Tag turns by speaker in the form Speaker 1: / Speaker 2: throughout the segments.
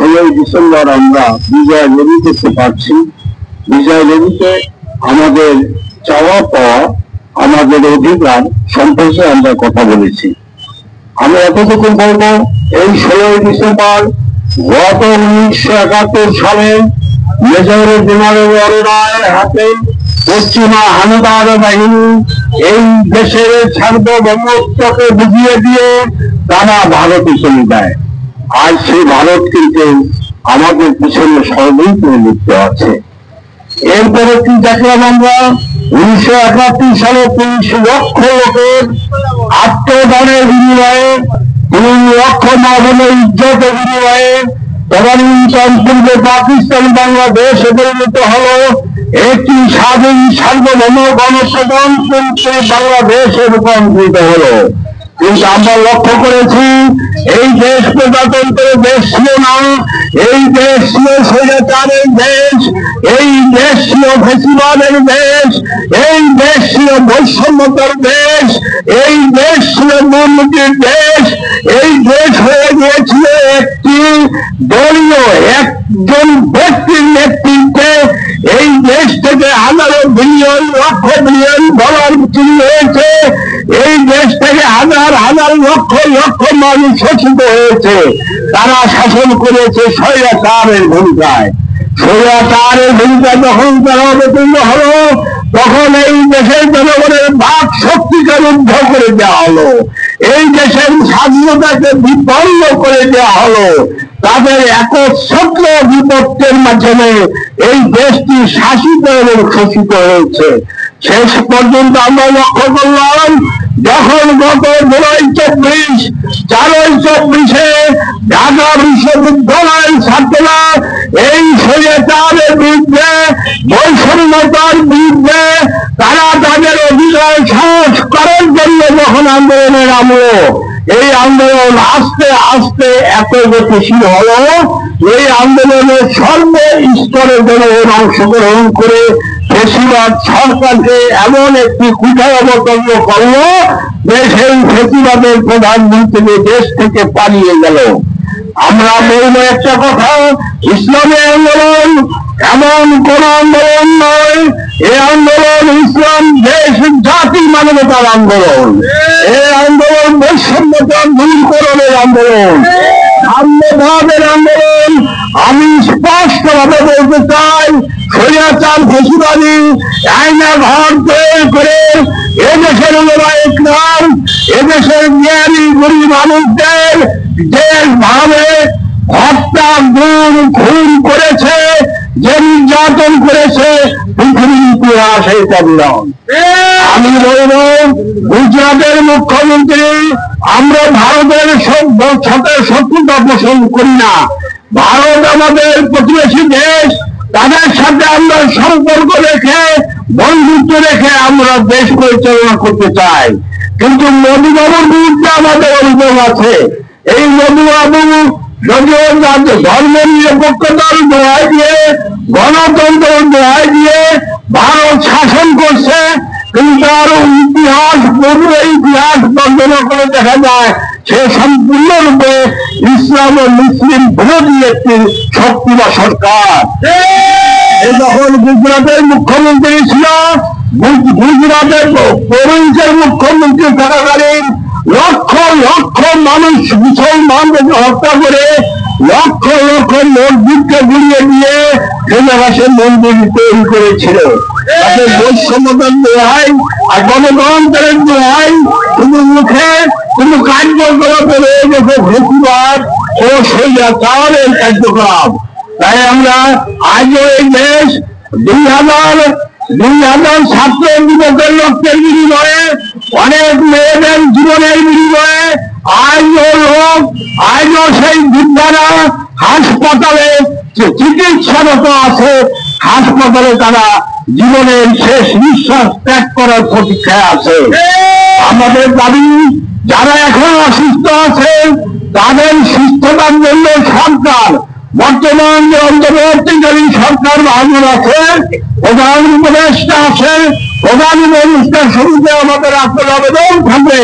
Speaker 1: 16ই December আমরা বিজয় রবি করতে পারছি। বিজয় রবিতে আমাদের চাওয়া পাওয়া, আমাদের অধিকার সম্পর্কে আমরা কথা বলেছি। আমি এতটুকু বলবো, এই 16ই ডিসেম্বর গত 1971 সালে মেজর জেনারেল অরোরার হাতে পশ্চিমা হানাদার বাহিনী এই দেশের সার্বভৌমত্বকে বুঝিয়ে দিয়ে তারা ভারতে চলে যায়। আজ সেই ভারত কিন্তু আমাদের পিছনে সর্বৈপরে লিপ্ত আছে। এরপরে কি দেখলাম আমরা, 1971 সালে 30 লক্ষ লোকের আত্মদানের বিনিময়ে, 3 লক্ষ মানবের ইজ্জতের বিনিময়ে তদানীন্তন পূর্বে পাকিস্তান বাংলাদেশ পরিণত হলো একটি স্বাধীন সার্বভৌম গণপ্রজাতন্ত্রে বাংলাদেশে রূপান্তরিত হলো। কিন্তু আমরা লক্ষ্য করেছি, এই দেশ প্রজাতন্ত্রের দেশ ছিল না, এই দেশ ছিল স্বৈরাচারের দেশ, এই দেশ ছিল ফ্যাসিবাদের দেশ, এই দেশ ছিল বৈষম্যতার দেশ, এই দেশ ছিল দুর্নীতির দেশ, এই দেশ হয়ে গিয়েছিল একটি দলীয় একজন ব্যক্তির নেতৃত্বে। এই দেশ থেকে হাজারো বিলিয়ন লক্ষ বিলিয়ন ডলার চুরি হয়েছে, এই দেশ থেকে হাজার হাজার লক্ষ লক্ষ মানুষ শোষিত হয়েছে। তারা শাসন করেছে স্বৈরাচারের ভূমিকায়। স্বৈরাচারের ভূমিকা যখন তারা অবতীর্ণ হলো, তখন এই দেশের জনগণের বাক শক্তিকে রুদ্ধ করে দেওয়া হলো, এই দেশের স্বাধীনতাকে বিপন্ন করে দেওয়া হলো। তাদের একচ্ছত্র বিপক্ষের মাধ্যমে এই দেশটি শাসিত এবং শোষিত হয়েছে। শেষ পর্যন্ত আমরা লক্ষ্য করলাম, যখন গত 4/24 ঢাকা বিশ্ববিদ্যালয়ের ছাত্ররা এই স্বৈরাচারের বিরুদ্ধে, বৈষম্যতার বিরুদ্ধে তারা তাদের অধিকার সাহস করার জন্য যখন আন্দোলনে নামলো, এই আন্দোলন আস্তে আস্তে এত গতিশীল হলো, এই আন্দোলনে সর্বস্তরের জনগণ অংশগ্রহণ করে ফ্যাসিবাদ সরকারকে এমন একটি কুঠায় অবতীর্ণ করলো যে সেই ফ্যাসিবাদের প্রধানমন্ত্রী দেশ থেকে পালিয়ে গেল। আমরা বলবো একটা কথা, ইসলামী আন্দোলন এমন কোন আন্দোলন নয়, এই আন্দোলন ইসলাম দেশ জাতি মানবতার আন্দোলন, এই আন্দোলন বৈষম্যতা দূরীকরণের আন্দোলন, সাম্যভাবের আন্দোলন। আমি স্পষ্টভাবে বলতে চাই, স্বৈরাচার ফ্যাসিবাদী আইনা ঘর তৈরি করে এদেশের নাম, এদেশের জ্ঞানী গরিব মানুষদের দেশভাবে হত্যা, গুম, খুন করেছে, যে নির্যাতন করেছে, পৃথিবীর ইতিহাস এটা বিরল। আমি বলব, গুজরাটের মুখ্যমন্ত্রী, আমরা ভারতের সাথে শত্রুতা পোষণ করি না, ভারত আমাদের প্রতিবেশী দেশ, তাদের সাথে আমরা সম্পর্ক রেখে, বন্ধুত্ব রেখে আমরা দেশ পরিচালনা করতে চাই। কিন্তু মোদীবাবুর বিরুদ্ধে আমাদের অভিযোগ আছে। এই মোদীবাবু যদিও ধর্ম নিরপেক্ষতার দোহাই দিয়ে, গণতন্ত্রের দোহাই দিয়ে ভারত শাসন করছে, কিন্তু তার ইতিহাস, পূর্বে ইতিহাস বর্ণনা করে দেখা যায় সে সম্পূর্ণরূপে ইসলাম ও মুসলিম বিরোধী একটি শক্তি বা সরকার। যখন গুজরাটের মুখ্যমন্ত্রী ছিল, গুজরাটের প্রভিন্সের মুখ্যমন্ত্রী থাকাকালীন লক্ষ লক্ষ মানুষ মুসলমানদেরকে হত্যা করে লক্ষ লক্ষ মসজিদকে গুড়িয়ে দিয়ে ফেরাসের মন্দির তৈরি করেছিল। তাদের বৈষম্যতার দোহাই আর গণতন্ত্রের দোহাই শুধু মুখে, কিন্তু কার্যকলাপে রয়ে গেছে ফ্যাসিবাদ ও স্বৈরাচারের কার্যকলাপ। তাই আমরা আজও এই দেশ 2000 ছাত্র যুবকের রক্তের বিনিময়ে, অনেক মেয়েদের জীবনের বিনিময়ে আজও সেই বৃদ্ধারা হাসপাতালে চিকিৎসারত আছে, হাসপাতালে তারা জীবনের শেষ নিঃশ্বাস ত্যাগ করার প্রতীক্ষায় আছে। আমাদের দাবি, যারা এখন অসুস্থ আছে তাদের সুস্থতার জন্য সরকার, বর্তমান যে অন্তর্বর্তীকালীন সরকার বাহাদুর আছে, প্রধান উপদেষ্টা আছে, প্রধান উপদেষ্টার শুরুতে আমাদের আপনার আবেদন থাকবে,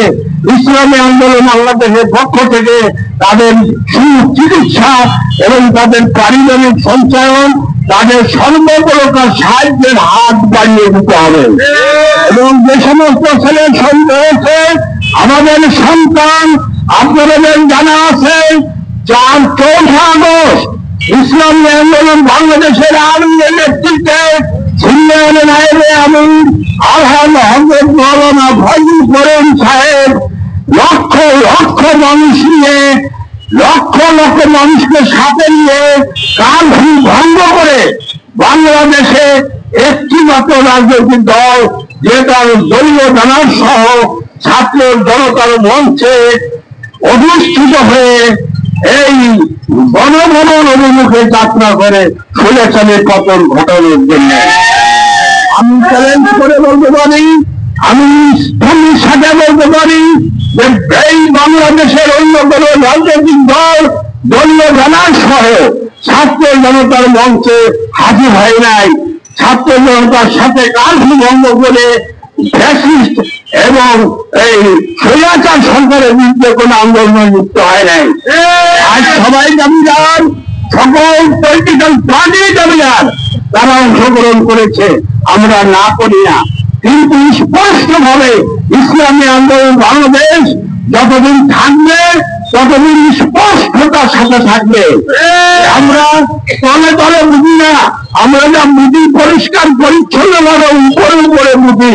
Speaker 1: ইসলামী আন্দোলন বাংলাদেশের পক্ষ থেকে তাদের সুচিকিৎসা এবং তাদের পারিবারিক সঞ্চয়ন, তাদের সর্বপ্রকার সাহায্যের হাত বাড়িয়ে দিতে হবে। এবং যে সমস্ত ছেলে শহীদ হয়েছে আমাদের সন্তান, আপনাদের জানা আছে 4 আগস্ট ইসলামী আন্দোলন বাংলাদেশের আমিরের নেতৃত্বে সিনিয়র নায়েবে আমির আলহাজ হযরত মাওলানা ফয়জুল করিম সাহেব লক্ষ লক্ষ মানুষ নিয়ে, লক্ষ লক্ষ মানুষকে সাথে নিয়ে কারফিউ ভঙ্গ করে বাংলাদেশে একটি মাত্র রাজনৈতিক দল, যে তার দলীয় ব্যানার সহ ছাত্র জনতার মঞ্চে অধিষ্ঠিত হয়ে এই গণভবন অভিমুখে যাত্রা করে স্বৈরাচারের পতন ঘটানোর জন্য আমি চ্যালেঞ্জ করে বলতে পারি, আমি স্থির সাথে বলতে পারি যে এই বাংলাদেশের অন্য কোন রাজনৈতিক দল দলীয় ব্যানার সহ ছাত্র জনতার মঞ্চে হাজির হয় নাই। ছাত্র জনতার সাথে কারফিউ ভঙ্গ করে ফ্যাসিস্ট এবং এই স্বৈরাচার সরকারের বিরুদ্ধে কোন আন্দোলনে যুক্ত হয় নাই। আজ সবাই দাবিদার, সকল পলিটিক্যাল পার্টি দাবিদার, তারা অংশগ্রহণ করেছে, আমরা না করি না। কিন্তু স্পষ্ট ভাবে ইসলামী আন্দোলন বাংলাদেশ যতদিন থাকবে ততদিন স্পষ্টতার সাথে থাকবে। আমরা তলে তলে বুঝি না, আমরা যা বুঝি পরিষ্কার পরিচ্ছন্ন ভাবে উপরে উপরে বুঝি।